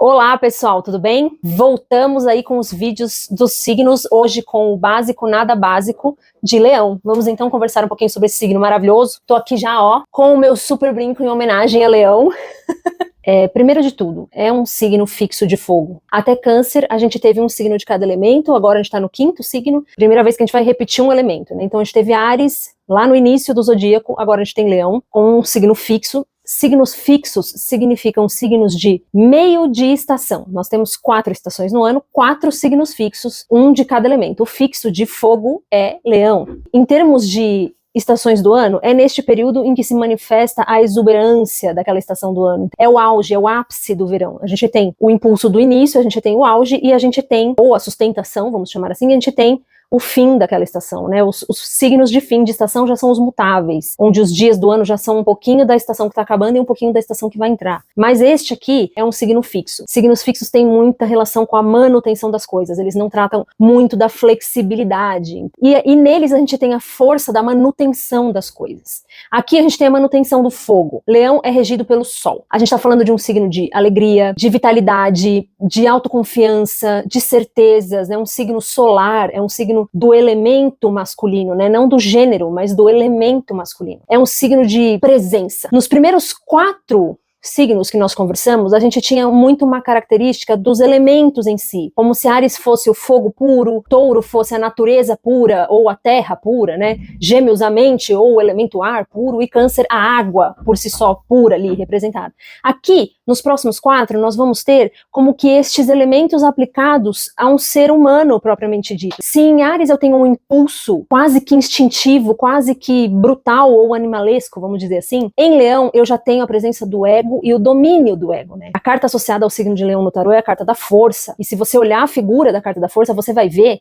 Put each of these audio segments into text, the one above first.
Olá pessoal, tudo bem? Voltamos aí com os vídeos dos signos, hoje com o básico, nada básico de Leão. Vamos então conversar um pouquinho sobre esse signo maravilhoso. Tô aqui já, ó, com o meu super brinco em homenagem a Leão. Primeiro de tudo, é um signo fixo de fogo. Até Câncer, a gente teve um signo de cada elemento, agora a gente tá no quinto signo. Primeira vez que a gente vai repetir um elemento, né? Então a gente teve Áries lá no início do zodíaco, agora a gente tem Leão, com um signo fixo. Signos fixos significam signos de meio de estação. Nós temos 4 estações no ano, 4 signos fixos, um de cada elemento. O fixo de fogo é Leão. Em termos de estações do ano, é neste período em que se manifesta a exuberância daquela estação do ano. É o auge, é o ápice do verão. A gente tem o impulso do início, a gente tem o auge e a gente tem, ou a sustentação, vamos chamar assim, a gente tem o fim daquela estação, né? Os signos de fim de estação já são os mutáveis, onde os dias do ano já são um pouquinho da estação que está acabando e um pouquinho da estação que vai entrar. Mas este aqui é um signo fixo. Signos fixos têm muita relação com a manutenção das coisas, eles não tratam muito da flexibilidade. E neles a gente tem a força da manutenção das coisas. Aqui a gente tem a manutenção do fogo. Leão é regido pelo Sol. A gente está falando de um signo de alegria, de vitalidade, de autoconfiança, de certezas, né? Um signo solar, é um signo do elemento masculino, né? Não do gênero, mas do elemento masculino. É um signo de presença. Nos primeiros 4 signos que nós conversamos, a gente tinha muito uma característica dos elementos em si, como se Áries fosse o fogo puro, Touro fosse a natureza pura, ou a terra pura, né? Gêmeos a mente, ou o elemento ar puro, e Câncer a água por si só, pura ali, representada. Aqui, nos próximos 4, nós vamos ter como que estes elementos aplicados a um ser humano propriamente dito. Se em Áries eu tenho um impulso quase que instintivo, quase que brutal ou animalesco, vamos dizer assim, em Leão eu já tenho a presença do ego e o domínio do ego, né? A carta associada ao signo de Leão no tarô é a carta da força. E se você olhar a figura da carta da força, você vai ver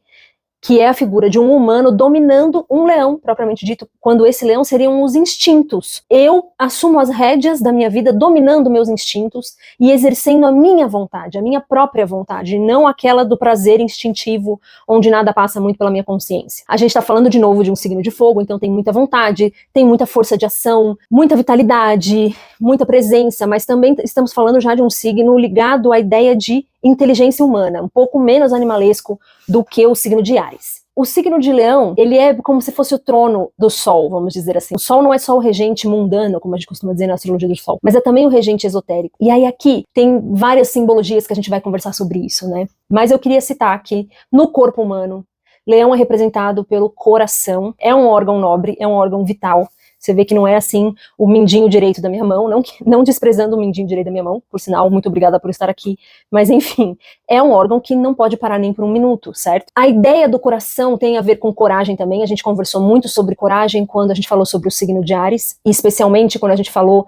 que é a figura de um humano dominando um leão, propriamente dito, quando esse leão seriam os instintos. Eu assumo as rédeas da minha vida, dominando meus instintos e exercendo a minha vontade, a minha própria vontade, não aquela do prazer instintivo, onde nada passa muito pela minha consciência. A gente está falando de novo de um signo de fogo, então tem muita vontade, tem muita força de ação, muita vitalidade, muita presença, mas também estamos falando já de um signo ligado à ideia de inteligência humana, um pouco menos animalesco do que o signo de Áries. O signo de Leão, ele é como se fosse o trono do Sol, vamos dizer assim. O Sol não é só o regente mundano, como a gente costuma dizer na astrologia do Sol, mas é também o regente esotérico. E aí aqui tem várias simbologias que a gente vai conversar sobre isso, né? Mas eu queria citar que no corpo humano, Leão é representado pelo coração, é um órgão nobre, é um órgão vital. Você vê que não é assim o mindinho direito da minha mão, não desprezando o mindinho direito da minha mão, por sinal, muito obrigada por estar aqui, mas enfim, é um órgão que não pode parar nem por um minuto, certo? A ideia do coração tem a ver com coragem também, a gente conversou muito sobre coragem quando a gente falou sobre o signo de Áries, especialmente quando a gente falou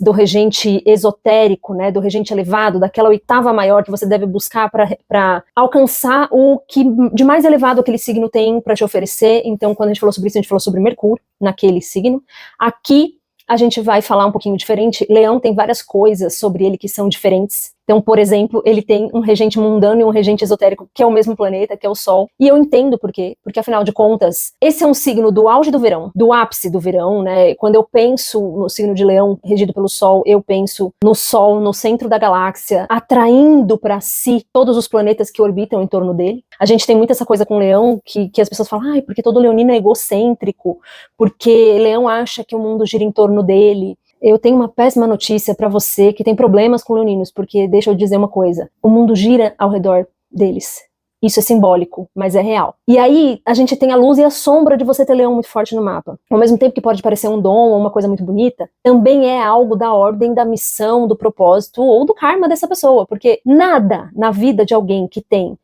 do regente esotérico, né, do regente elevado, daquela oitava maior que você deve buscar para alcançar o que de mais elevado aquele signo tem para te oferecer. Então, quando a gente falou sobre isso, a gente falou sobre Mercúrio, naquele signo. Aqui a gente vai falar um pouquinho diferente. Leão tem várias coisas sobre ele que são diferentes. Então, por exemplo, ele tem um regente mundano e um regente esotérico, que é o mesmo planeta, que é o Sol. E eu entendo por quê. Porque, afinal de contas, esse é um signo do auge do verão, do ápice do verão, né? Quando eu penso no signo de Leão, regido pelo Sol, eu penso no Sol, no centro da galáxia, atraindo para si todos os planetas que orbitam em torno dele. A gente tem muito essa coisa com Leão, que as pessoas falam, porque todo leonino é egocêntrico, porque Leão acha que o mundo gira em torno dele. Eu tenho uma péssima notícia para você que tem problemas com leoninos, porque deixa eu dizer uma coisa, o mundo gira ao redor deles. Isso é simbólico, mas é real. E aí a gente tem a luz e a sombra de você ter leão muito forte no mapa. Ao mesmo tempo que pode parecer um dom ou uma coisa muito bonita, também é algo da ordem da missão, do propósito ou do karma dessa pessoa, porque nada na vida de alguém que tem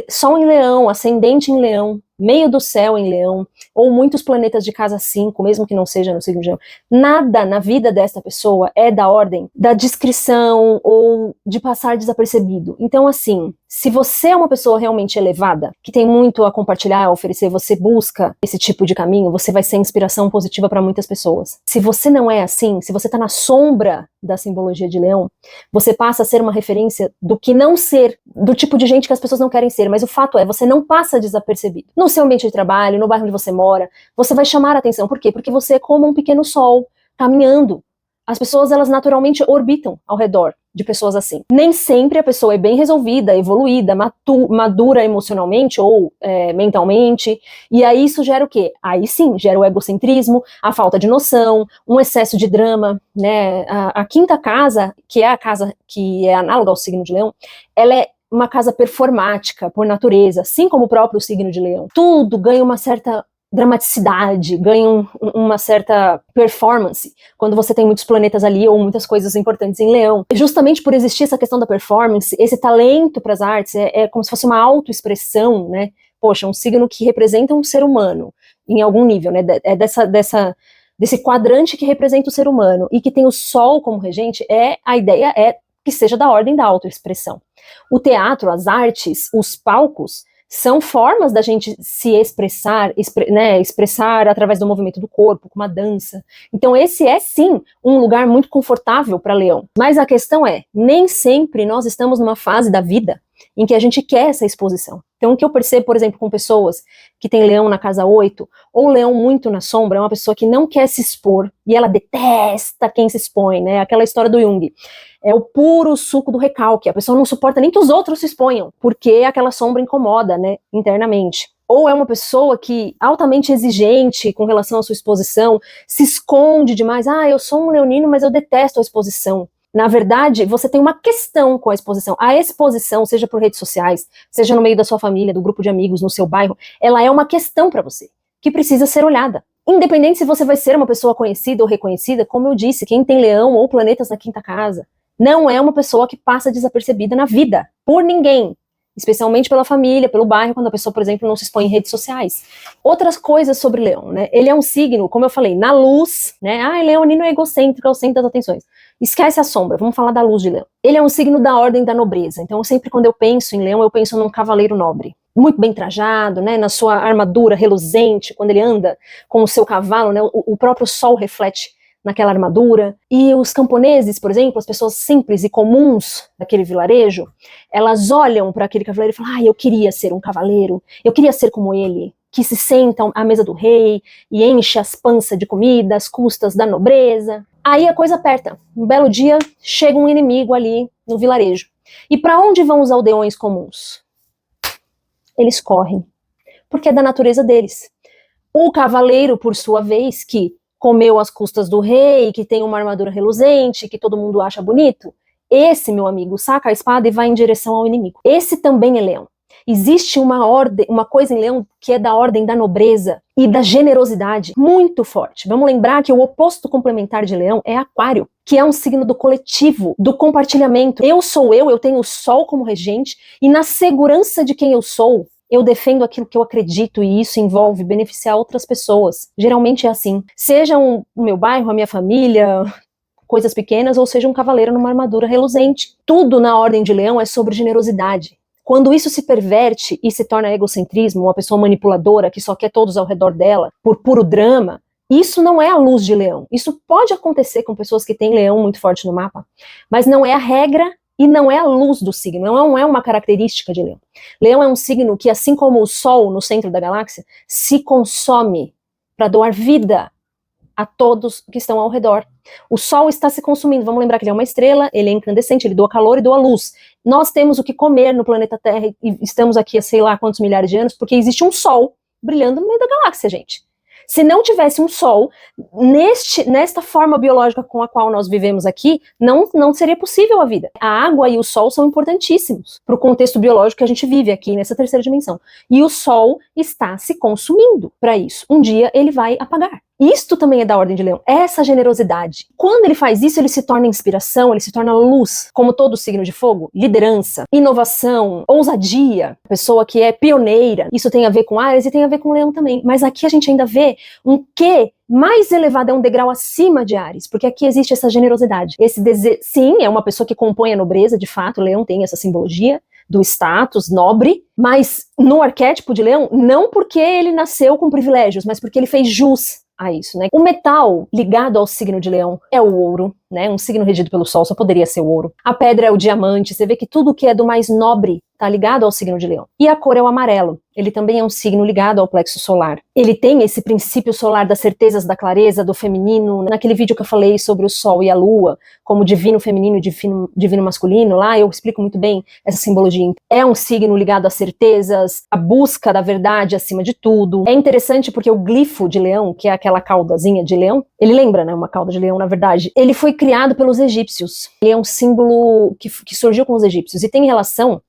Sol em Leão, ascendente em Leão, meio do céu em Leão, ou muitos planetas de casa 5, mesmo que não seja no signo de Leão, nada na vida desta pessoa é da ordem da discrição ou de passar desapercebido. Então, assim, se você é uma pessoa realmente elevada, que tem muito a compartilhar, a oferecer, você busca esse tipo de caminho, você vai ser inspiração positiva para muitas pessoas. Se você não é assim, se você está na sombra da simbologia de Leão, você passa a ser uma referência do que não ser, do tipo de gente que as pessoas não querem ser, mas o fato é, você não passa desapercebido. No seu ambiente de trabalho, no bairro onde você mora, você vai chamar a atenção. Por quê? Porque você é como um pequeno sol, caminhando. As pessoas, elas naturalmente orbitam ao redor de pessoas assim. Nem sempre a pessoa é bem resolvida, evoluída, madura emocionalmente ou mentalmente, e aí isso gera o quê? Aí sim, gera o egocentrismo, a falta de noção, um excesso de drama, né? A quinta casa, que é a casa que é análoga ao signo de Leão, ela é uma casa performática, por natureza, assim como o próprio signo de Leão. Tudo ganha uma certa dramaticidade, ganha uma certa performance, quando você tem muitos planetas ali ou muitas coisas importantes em Leão. Justamente por existir essa questão da performance, esse talento para as artes, é como se fosse uma autoexpressão, né? Poxa, um signo que representa um ser humano, em algum nível, né? É desse quadrante que representa o ser humano, e que tem o Sol como regente, a ideia é que seja da ordem da autoexpressão. O teatro, as artes, os palcos, são formas da gente se expressar, expressar através do movimento do corpo, com uma dança. Então esse é sim um lugar muito confortável para Leão. Mas a questão é, nem sempre nós estamos numa fase da vida em que a gente quer essa exposição. Então o que eu percebo, por exemplo, com pessoas que têm Leão na casa 8, ou Leão muito na sombra, é uma pessoa que não quer se expor, e ela detesta quem se expõe, né? Aquela história do Jung. É o puro suco do recalque, a pessoa não suporta nem que os outros se exponham, porque aquela sombra incomoda, né, internamente. Ou é uma pessoa que, altamente exigente com relação à sua exposição, se esconde demais, eu sou um leonino, mas eu detesto a exposição. Na verdade, você tem uma questão com a exposição. A exposição, seja por redes sociais, seja no meio da sua família, do grupo de amigos, no seu bairro, ela é uma questão para você, que precisa ser olhada. Independente se você vai ser uma pessoa conhecida ou reconhecida, como eu disse, quem tem Leão ou planetas na quinta casa, não é uma pessoa que passa desapercebida na vida, por ninguém, especialmente pela família, pelo bairro, quando a pessoa, por exemplo, não se expõe em redes sociais. Outras coisas sobre Leão, né? Ele é um signo, como eu falei, na luz, né? Leonino é egocêntrico, é o centro das atenções. Esquece a sombra, vamos falar da luz de Leão. Ele é um signo da ordem da nobreza, então sempre quando eu penso em Leão, eu penso num cavaleiro nobre. Muito bem trajado, né, na sua armadura reluzente, quando ele anda com o seu cavalo, né, o próprio sol reflete naquela armadura. E os camponeses, por exemplo, as pessoas simples e comuns daquele vilarejo, elas olham para aquele cavaleiro e falam, eu queria ser um cavaleiro, eu queria ser como ele, que se senta à mesa do rei e enche as panças de comida às custas da nobreza. Aí a coisa aperta. Um belo dia, chega um inimigo ali no vilarejo. E para onde vão os aldeões comuns? Eles correm, porque é da natureza deles. O cavaleiro, por sua vez, que comeu às custas do rei, que tem uma armadura reluzente, que todo mundo acha bonito, esse, meu amigo, saca a espada e vai em direção ao inimigo. Esse também é Leão. Existe uma coisa em Leão que é da ordem da nobreza e da generosidade muito forte. Vamos lembrar que o oposto complementar de Leão é Aquário, que é um signo do coletivo, do compartilhamento. Eu sou eu tenho o Sol como regente, e na segurança de quem eu sou, eu defendo aquilo que eu acredito, e isso envolve beneficiar outras pessoas. Geralmente é assim. Seja o meu bairro, a minha família, coisas pequenas, ou seja um cavaleiro numa armadura reluzente. Tudo na ordem de Leão é sobre generosidade. Quando isso se perverte e se torna egocentrismo, uma pessoa manipuladora que só quer todos ao redor dela, por puro drama, isso não é a luz de Leão. Isso pode acontecer com pessoas que têm Leão muito forte no mapa, mas não é a regra e não é a luz do signo, não é uma característica de Leão. Leão é um signo que, assim como o Sol no centro da galáxia, se consome para doar vida a todos que estão ao redor. O Sol está se consumindo, vamos lembrar que ele é uma estrela, ele é incandescente, ele doa calor e doa luz. Nós temos o que comer no planeta Terra e estamos aqui há sei lá quantos milhares de anos, porque existe um Sol brilhando no meio da galáxia, gente. Se não tivesse um Sol, nesta forma biológica com a qual nós vivemos aqui, não seria possível a vida. A água e o Sol são importantíssimos para o contexto biológico que a gente vive aqui nessa terceira dimensão. E o Sol está se consumindo para isso. Um dia ele vai apagar. Isto também é da ordem de Leão, essa generosidade. Quando ele faz isso, ele se torna inspiração, ele se torna luz, como todo signo de fogo, liderança, inovação, ousadia, pessoa que é pioneira. Isso tem a ver com Áries e tem a ver com Leão também. Mas aqui a gente ainda vê um quê mais elevado, é um degrau acima de Áries, porque aqui existe essa generosidade. Sim, é uma pessoa que compõe a nobreza, de fato, Leão tem essa simbologia do status nobre, mas no arquétipo de Leão, não porque ele nasceu com privilégios, mas porque ele fez jus a isso, né? O metal ligado ao signo de Leão é o ouro, né? Um signo regido pelo Sol só poderia ser o ouro. A pedra é o diamante, você vê que tudo que é do mais nobre tá ligado ao signo de Leão. E a cor é o amarelo. ele também é um signo ligado ao plexo solar. Ele tem esse princípio solar das certezas da clareza, do feminino. Naquele vídeo que eu falei sobre o Sol e a Lua, como divino feminino e divino masculino, lá eu explico muito bem essa simbologia. É um signo ligado às certezas, à busca da verdade acima de tudo. É interessante porque o glifo de leão, que é aquela caudazinha de leão, ele lembra, né, uma cauda de leão, na verdade, ele foi criado pelos egípcios. Ele é um símbolo que surgiu com os egípcios e tem relação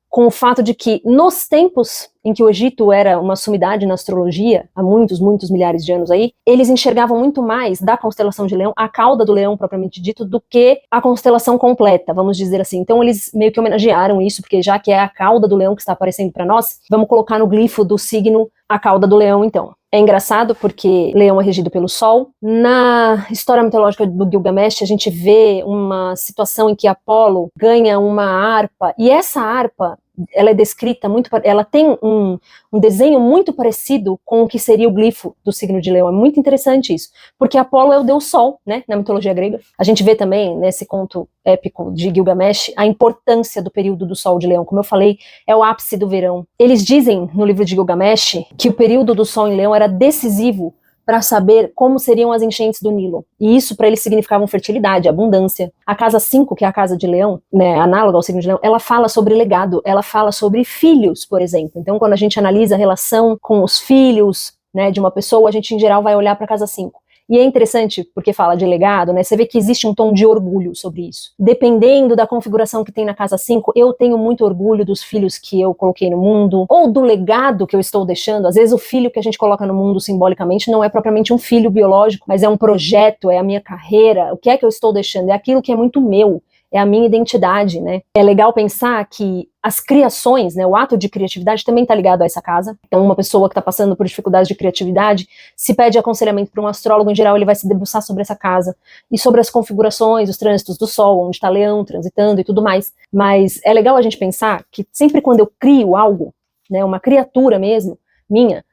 com o fato de que, nos tempos em que o Egito era uma sumidade na astrologia, há muitos, muitos milhares de anos aí, eles enxergavam muito mais da constelação de leão, a cauda do leão propriamente dito, do que a constelação completa, vamos dizer assim. Então eles meio que homenagearam isso, porque já que é a cauda do leão que está aparecendo para nós, vamos colocar no glifo do signo a cauda do leão, então. É engraçado porque Leão é regido pelo Sol. Na história mitológica do Gilgamesh, a gente vê uma situação em que Apolo ganha uma harpa, e essa harpa, ela é descrita muito, ela tem um desenho muito parecido com o que seria o glifo do signo de Leão. É muito interessante isso, porque Apolo é o deus Sol, né, na mitologia grega. A gente vê também, nesse conto épico de Gilgamesh, a importância do período do Sol de Leão. Como eu falei, é o ápice do verão. Eles dizem, no livro de Gilgamesh, que o período do Sol em Leão era decisivo para saber como seriam as enchentes do Nilo. E isso para eles significava fertilidade, abundância. A casa 5, que é a casa de Leão, né, análoga ao signo de Leão, ela fala sobre legado, ela fala sobre filhos, por exemplo. Então, quando a gente analisa a relação com os filhos, né, de uma pessoa, a gente, em geral, vai olhar para a casa 5. E é interessante, porque fala de legado, né? Você vê que existe um tom de orgulho sobre isso. Dependendo da configuração que tem na casa 5, eu tenho muito orgulho dos filhos que eu coloquei no mundo, ou do legado que eu estou deixando. Às vezes o filho que a gente coloca no mundo simbolicamente não é propriamente um filho biológico, mas é um projeto, é a minha carreira. O que é que eu estou deixando? É aquilo que é muito meu. É a minha identidade, né? É legal pensar que as criações, né, o ato de criatividade também está ligado a essa casa. Então, uma pessoa que está passando por dificuldades de criatividade, se pede aconselhamento para um astrólogo, em geral, ele vai se debruçar sobre essa casa e sobre as configurações, os trânsitos do Sol, onde está Leão transitando e tudo mais. Mas é legal a gente pensar que sempre quando eu crio algo, né, uma criatura mesmo, minha,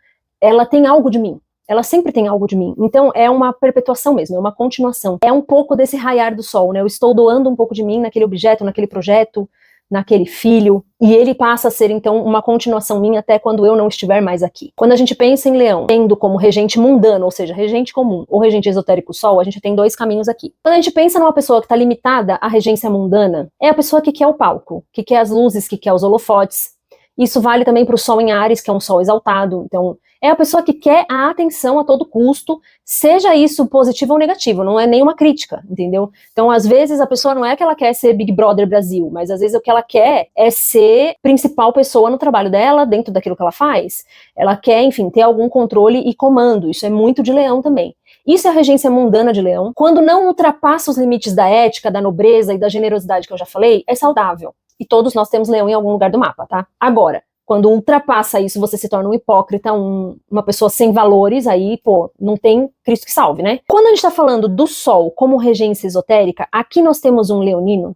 ela tem algo de mim. Ela sempre tem algo de mim. Então é uma perpetuação mesmo, é uma continuação. É um pouco desse raiar do sol, né? Eu estou doando um pouco de mim naquele objeto, naquele projeto, naquele filho, e ele passa a ser então uma continuação minha até quando eu não estiver mais aqui. Quando a gente pensa em Leão, tendo como regente mundano, ou seja, regente comum, ou regente esotérico sol, a gente tem dois caminhos aqui. Quando a gente pensa numa pessoa que está limitada à regência mundana, é a pessoa que quer o palco, que quer as luzes, que quer os holofotes. Isso vale também para o Sol em Áries, que é um Sol exaltado. Então, é a pessoa que quer a atenção a todo custo, seja isso positivo ou negativo, não é nenhuma crítica, entendeu? Então, às vezes, a pessoa não é que ela quer ser Big Brother Brasil, mas às vezes o que ela quer é ser principal pessoa no trabalho dela, dentro daquilo que ela faz. Ela quer, enfim, ter algum controle e comando. Isso é muito de Leão também. Isso é a regência mundana de Leão. Quando não ultrapassa os limites da ética, da nobreza e da generosidade que eu já falei, é saudável. E todos nós temos Leão em algum lugar do mapa, tá? Agora, quando ultrapassa isso, você se torna um hipócrita, uma pessoa sem valores, aí, pô, não tem Cristo que salve, né? Quando a gente tá falando do Sol como regência esotérica, aqui nós temos um leonino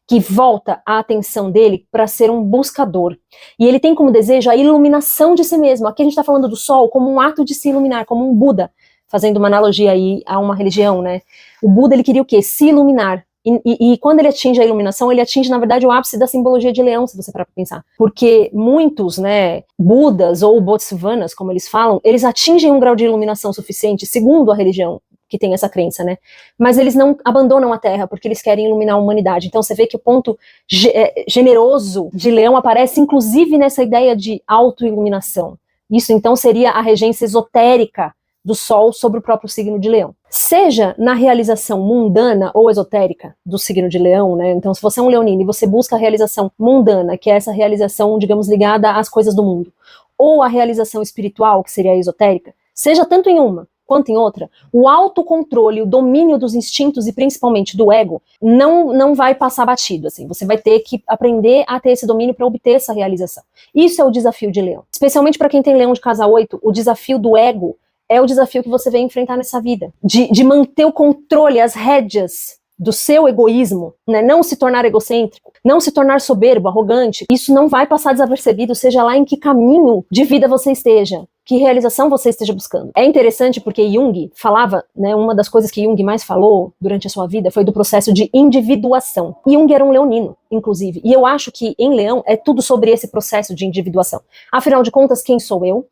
que volta a atenção dele para ser um buscador. E ele tem como desejo a iluminação de si mesmo. Aqui a gente tá falando do Sol como um ato de se iluminar, como um Buda, fazendo uma analogia aí a uma religião, né? O Buda, ele queria o quê? Se iluminar. E quando ele atinge a iluminação, ele atinge, na verdade, o ápice da simbologia de Leão, se você parar pra pensar. Porque muitos, né, Budas ou Bodhisvanas, como eles falam, eles atingem um grau de iluminação suficiente, segundo a religião que tem essa crença, né? Mas eles não abandonam a Terra, porque eles querem iluminar a humanidade. Então você vê que o ponto generoso de Leão aparece, inclusive, nessa ideia de autoiluminação. Isso, então, seria a regência esotérica do Sol sobre o próprio signo de Leão. Seja na realização mundana ou esotérica do signo de Leão, né? Então, se você é um leonino e você busca a realização mundana, que é essa realização, digamos, ligada às coisas do mundo, ou a realização espiritual, que seria a esotérica, seja tanto em uma quanto em outra, o autocontrole, o domínio dos instintos e principalmente do ego não vai passar batido, assim. Você vai ter que aprender a ter esse domínio para obter essa realização. Isso é o desafio de Leão. Especialmente para quem tem Leão de casa 8, o desafio do ego é o desafio que você vem enfrentar nessa vida. De manter o controle, as rédeas do seu egoísmo, né? Não se tornar egocêntrico, não se tornar soberbo, arrogante. Isso não vai passar desapercebido, seja lá em que caminho de vida você esteja. que realização você esteja buscando. É interessante porque Jung falava, né, uma das coisas que Jung mais falou durante a sua vida foi do processo de individuação. Jung era um leonino, inclusive, e eu acho que em Leão é tudo sobre esse processo de individuação. Afinal de contas, quem sou eu?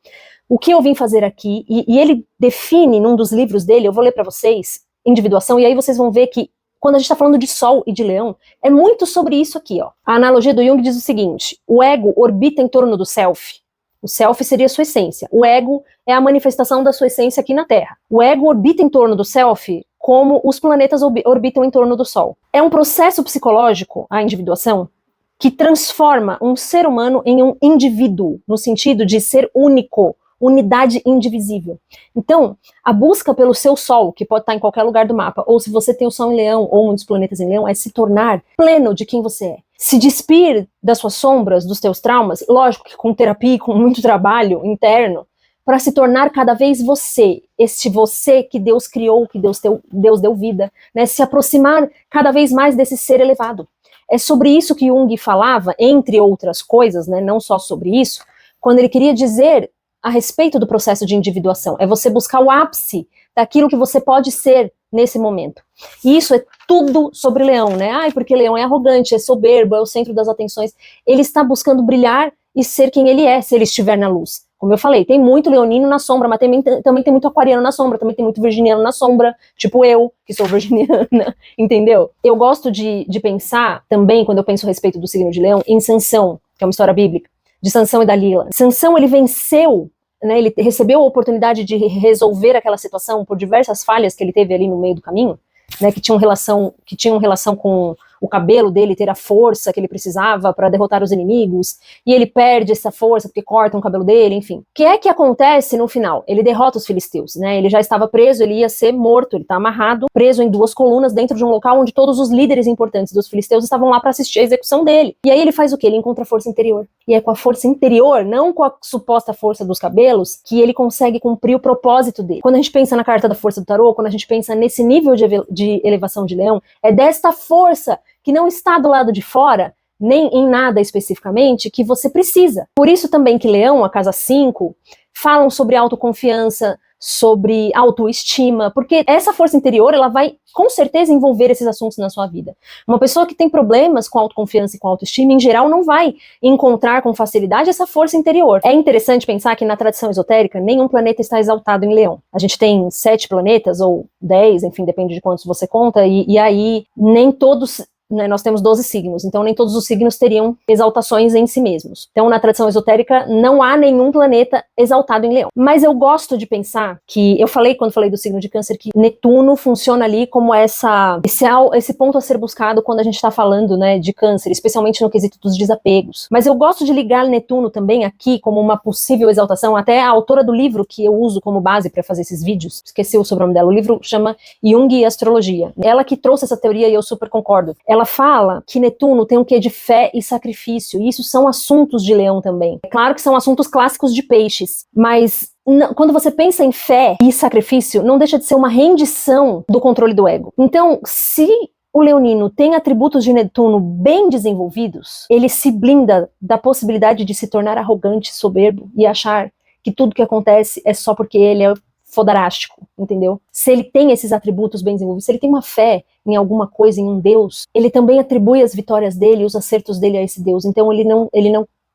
O que eu vim fazer aqui? E ele define num dos livros dele, eu vou ler para vocês, individuação, e aí vocês vão ver que quando a gente está falando de Sol e de Leão, é muito sobre isso aqui, ó. A analogia do Jung diz o seguinte: o ego orbita em torno do self. O self seria a sua essência. O ego é a manifestação da sua essência aqui na Terra. O ego orbita em torno do self como os planetas orbitam em torno do Sol. É um processo psicológico, a individuação, que transforma um ser humano em um indivíduo, no sentido de ser único, unidade indivisível. Então, a busca pelo seu Sol, que pode estar em qualquer lugar do mapa, ou se você tem o Sol em Leão, ou muitos planetas em Leão, é se tornar pleno de quem você é. Se despir das suas sombras, dos teus traumas, lógico que com terapia e com muito trabalho interno, para se tornar cada vez você, este você que Deus criou, que Deus deu vida, né? Se aproximar cada vez mais desse ser elevado. É sobre isso que Jung falava, entre outras coisas, né? Não só sobre isso, quando ele queria dizer a respeito do processo de individuação. É você buscar o ápice daquilo que você pode ser nesse momento. E isso é tudo sobre Leão, né? Ai, porque Leão é arrogante, é soberbo, é o centro das atenções. Ele está buscando brilhar e ser quem ele é, se ele estiver na luz. Como eu falei, tem muito leonino na sombra, mas também tem muito aquariano na sombra, também tem muito virginiano na sombra, tipo eu, que sou virginiana, entendeu? Eu gosto de pensar também, quando eu penso a respeito do signo de Leão, em Sansão, que é uma história bíblica, de Sansão e Dalila. Sansão, ele venceu, né, ele recebeu a oportunidade de resolver aquela situação por diversas falhas que ele teve ali no meio do caminho, né, que tinham relação com o cabelo dele ter a força que ele precisava para derrotar os inimigos, e ele perde essa força porque cortam o cabelo dele, enfim. O que é que acontece no final? Ele derrota os filisteus, né? Ele já estava preso, ele ia ser morto, ele está amarrado, preso em 2 colunas dentro de um local onde todos os líderes importantes dos filisteus estavam lá para assistir a execução dele. E aí ele faz o quê? Ele encontra a força interior. E é com a força interior, não com a suposta força dos cabelos, que ele consegue cumprir o propósito dele. Quando a gente pensa na carta da força do tarô, quando a gente pensa nesse nível de elevação de Leão, é desta força que não está do lado de fora, nem em nada especificamente, que você precisa. Por isso também que Leão, a casa 5, falam sobre autoconfiança, sobre autoestima, porque essa força interior, ela vai com certeza envolver esses assuntos na sua vida. Uma pessoa que tem problemas com autoconfiança e com autoestima, em geral, não vai encontrar com facilidade essa força interior. É interessante pensar que na tradição esotérica, nenhum planeta está exaltado em Leão. A gente tem 7 planetas, ou 10, enfim, depende de quantos você conta, e aí nem todos... Né, nós temos 12 signos, então nem todos os signos teriam exaltações em si mesmos. Então, na tradição esotérica, não há nenhum planeta exaltado em Leão. Mas eu gosto de pensar que, quando falei do signo de Câncer, que Netuno funciona ali como esse ponto a ser buscado quando a gente está falando, né, de Câncer, especialmente no quesito dos desapegos. Mas eu gosto de ligar Netuno também aqui como uma possível exaltação. Até a autora do livro que eu uso como base para fazer esses vídeos, esqueci o sobrenome dela, o livro chama Jung e Astrologia. Ela que trouxe essa teoria e eu super concordo. Ela fala que Netuno tem um quê de fé e sacrifício, e isso são assuntos de Leão também. É claro que são assuntos clássicos de Peixes, mas quando você pensa em fé e sacrifício, não deixa de ser uma rendição do controle do ego. Então, se o leonino tem atributos de Netuno bem desenvolvidos, ele se blinda da possibilidade de se tornar arrogante, soberbo e achar que tudo que acontece é só porque ele é fodarástico, entendeu? Se ele tem esses atributos bem desenvolvidos, se ele tem uma fé em alguma coisa, em um Deus, ele também atribui as vitórias dele, os acertos dele a esse Deus. Então ele não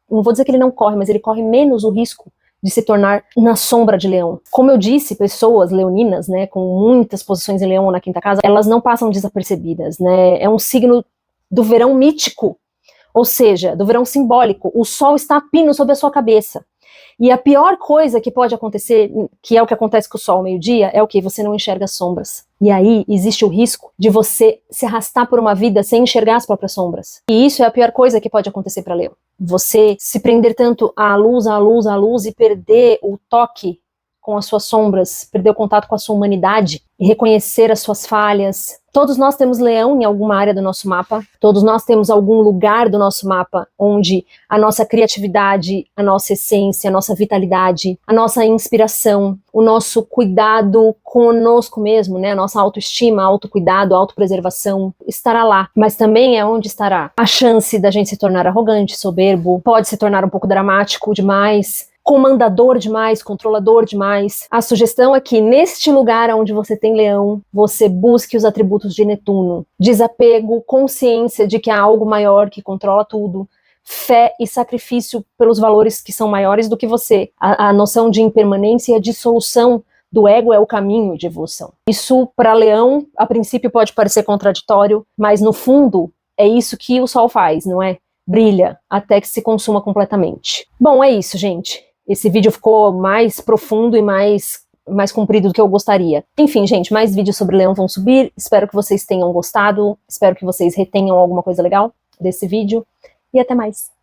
vou dizer que ele não corre, mas ele corre menos o risco de se tornar na sombra de Leão. Como eu disse, pessoas leoninas, né, com muitas posições em Leão ou na 5ª casa, elas não passam desapercebidas, né? É um signo do verão mítico, ou seja, do verão simbólico. O sol está a pino sobre a sua cabeça. E a pior coisa que pode acontecer, que é o que acontece com o sol ao meio-dia, é o que? Você não enxerga as sombras. E aí existe o risco de você se arrastar por uma vida sem enxergar as próprias sombras. E isso é a pior coisa que pode acontecer para Leão. Você se prender tanto à luz, à luz, à luz e perder o toque com as suas sombras, perder o contato com a sua humanidade e reconhecer as suas falhas. Todos nós temos Leão em alguma área do nosso mapa, todos nós temos algum lugar do nosso mapa onde a nossa criatividade, a nossa essência, a nossa vitalidade, a nossa inspiração, o nosso cuidado conosco mesmo, né, a nossa autoestima, autocuidado, autopreservação estará lá, mas também é onde estará a chance da gente se tornar arrogante, soberbo, pode se tornar um pouco dramático demais, comandador demais, controlador demais. A sugestão é que neste lugar onde você tem leão, você busque os atributos de Netuno. Desapego, consciência de que há algo maior que controla tudo, fé e sacrifício pelos valores que são maiores do que você. A noção de impermanência e a dissolução do ego é o caminho de evolução. Isso, para leão, a princípio pode parecer contraditório, mas no fundo é isso que o sol faz, não é? Brilha até que se consuma completamente. Bom, é isso, gente. Esse vídeo ficou mais profundo e mais comprido do que eu gostaria. Enfim, gente, mais vídeos sobre leão vão subir. Espero que vocês tenham gostado. Espero que vocês retenham alguma coisa legal desse vídeo. E até mais.